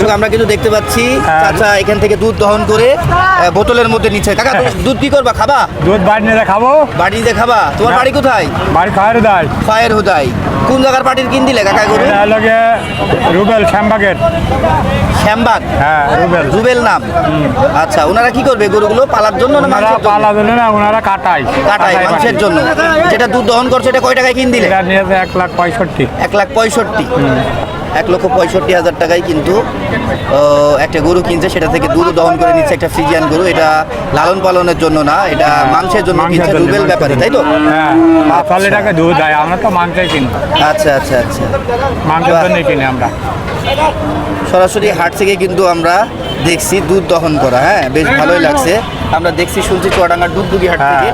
দর্শক আমরা কিন্তু দেখতে পাচ্ছি চাচা এখান থেকে দুধ দহন করে বোতলের মধ্যে নিচ্ছে। কাকা দুধ কি করবা, খাবা? দুধ বাড়ি নিয়ে খাবো। বাড়ি নিয়ে খাবা? তোমার বাড়ি কোথায়? বাড়ি খায়ের দেয়। ফায়ের হুদাই। কোন জায়গার পার্টির কিন দিলে কাকা গরু? লগে রুবেল শ্যামবাগের। শ্যামবাগ? হ্যাঁ রুবেল। রুবেল নাম। আচ্ছা, ওনারা কি করবে গরুগুলো পালার জন্য না মাংসের জন্য? পালার জন্য না, ওনারা কাটায় মাংসের জন্য। যেটা দুধ দহন করছে এটা কয় টাকায় কিন দিলে? এটা নিয়েছে 1,65,000। 1,65,000। 1,65,000 টাকায় কিন্তু একটা গরু কিনছে, সেটা থেকে দুধ দহন করে নিচ্ছে একটা ফ্রিজিয়ান গরু। এটা লালন পালনের জন্য না, এটা মাংসের জন্য কিনছে রুবেল ব্যাপারে, তাই তো? হ্যাঁ, 5 টাকা দুধ দেয়, আমরা তো মাংসই কিনি। আচ্ছা আচ্ছা আচ্ছা, মাংসের জন্যই কিনি আমরা। সরাসরি হাট থেকে কিন্তু আমরা দেখছি দুধ দহন করা। হ্যাঁ, বেশ ভালোই লাগছে। আমরা দেখছি শুনছি চুয়াডাঙ্গার দুধদুগি হাট থেকে।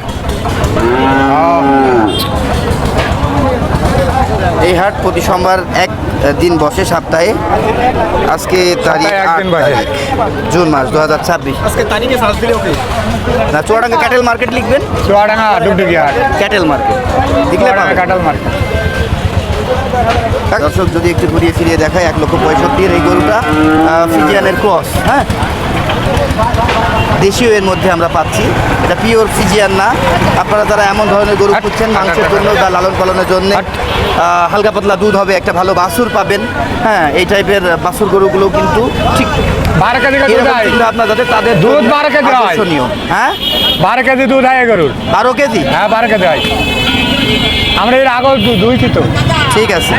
এই হাট প্রতি সোমবার এক দিন বসে সপ্তাহে। আজকে তারিখ 8 তারিখ জুন মাস 2026। আজকে তারিখে সার্চ দিলে ওকে না, চুয়াডাঙ্গা ক্যাটেল মার্কেট লিখবেন। চুয়াডাঙ্গা দুধদুগি হাট, ক্যাটেল মার্কেট লিখলে পাবেন। কাটাল মার্কেট। দর্শক যদি একটু ঘুরিয়ে ফিরিয়ে দেখায়, 1,65,000 এই গরুটা ফিজিয়ানের ক্রস। হ্যাঁ, দেশীয় এর মধ্যে আমরা পাচ্ছি, এটা পিওর ফিজিয়ান না। আপনারা যারা এমন ধরনের গরু খুঁজছেন মাংসের জন্য বা লালন পালনের জন্য, হালকা পাতলা দুধ হবে, একটা ভালো বাছুর পাবেন। হ্যাঁ, এই টাইপের বাছুর গরুগুলো কিন্তু ঠিক 12 কেজি চিন্তা আপনার যাতে তাদের দুধ 12 কেজি হয়। আকর্ষণীয়। হ্যাঁ, 12 কেজি দুধ হয় গরুর। 12 কেজি? হ্যাঁ 12 কেজি হয়। আমরা এর আগে দুই তো। ঠিক আছে।